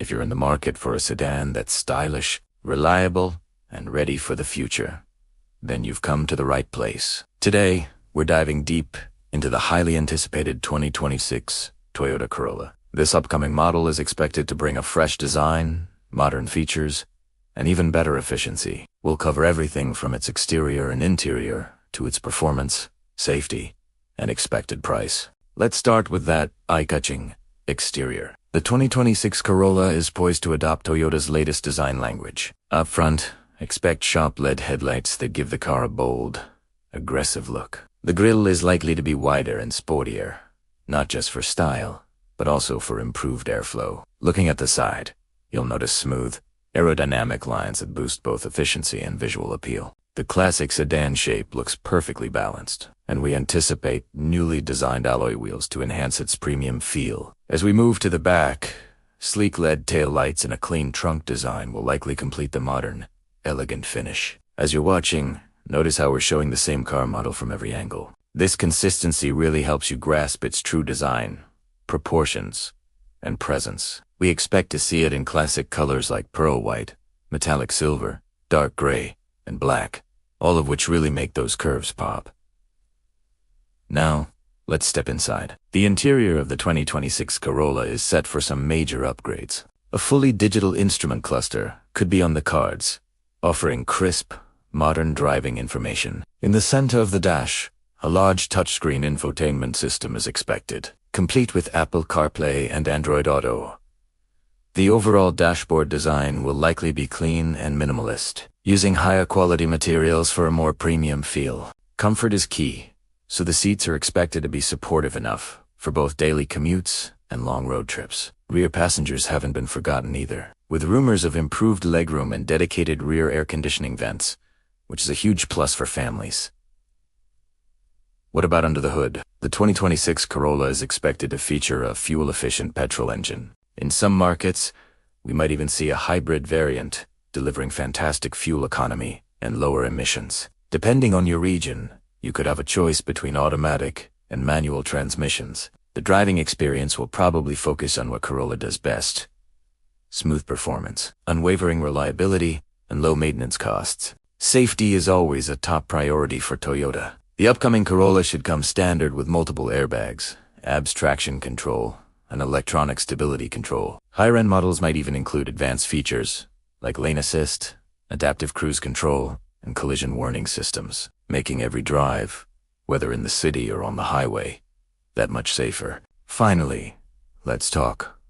If you're in the market for a sedan that's stylish, reliable, and ready for the future, then you've come to the right place. Today, we're diving deep into the highly anticipated 2026 Toyota Corolla. This upcoming model is expected to bring a fresh design, modern features, and even better efficiency. We'll cover everything from its exterior and interior to its performance, safety, and expected price. Let's start with that eye-catching exterior. The 2026 Corolla is poised to adopt Toyota's latest design language. Up front, expect sharp LED headlights that give the car a bold, aggressive look. The grille is likely to be wider and sportier, not just for style, but also for improved airflow. Looking at the side, you'll notice smooth, aerodynamic lines that boost both efficiency and visual appeal. The classic sedan shape looks perfectly balanced, and we anticipate newly designed alloy wheels to enhance its premium feel. As we move to the back, sleek LED taillights and a clean trunk design will likely complete the modern, elegant finish. As you're watching, notice how we're showing the same car model from every angle. This consistency really helps you grasp its true design, proportions, and presence. We expect to see it in classic colors like pearl white, metallic silver, dark gray, and black, all of which really make those curves pop. Now, let's step inside. The interior of the 2026 Corolla is set for some major upgrades. A fully digital instrument cluster could be on the cards, offering crisp, modern driving information. In the center of the dash, a large touchscreen infotainment system is expected, complete with Apple CarPlay and Android Auto. The overall dashboard design will likely be clean and minimalist, using higher quality materials for a more premium feel. Comfort is key, so the seats are expected to be supportive enough for both daily commutes and long road trips. Rear passengers haven't been forgotten either, with rumors of improved legroom and dedicated rear air conditioning vents, which is a huge plus for families. What about under the hood? The 2026 Corolla is expected to feature a fuel-efficient petrol engine. In some markets, we might even see a hybrid variant, delivering fantastic fuel economy and lower emissions. Depending on your region, you could have a choice between automatic and manual transmissions. The driving experience will probably focus on what Corolla does best: smooth performance, unwavering reliability, and low maintenance costs. Safety is always a top priority for Toyota. The upcoming Corolla should come standard with multiple airbags, ABS traction control, and electronic stability control. Higher-end models might even include advanced features like lane assist, adaptive cruise control, and collision warning systems, making every drive, whether in the city or on the highway, that much safer. Finally, let's talk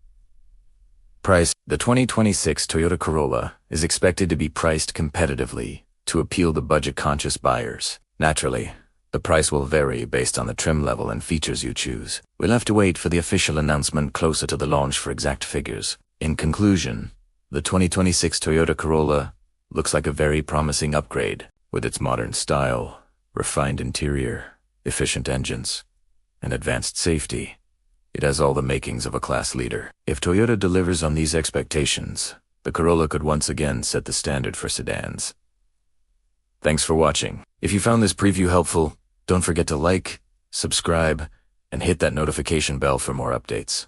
price. The 2026 Toyota Corolla is expected to be priced competitively to appeal to budget-conscious buyers. Naturally, the price will vary based on the trim level and features you choose. We'll have to wait for the official announcement closer to the launch for exact figures. In conclusion, the 2026 Toyota Corolla looks like a very promising upgrade. With its modern style, refined interior, efficient engines, and advanced safety, it has all the makings of a class leader. If Toyota delivers on these expectations, the Corolla could once again set the standard for sedans. Thanks for watching. If you found this preview helpful, don't forget to like, subscribe, and hit that notification bell for more updates.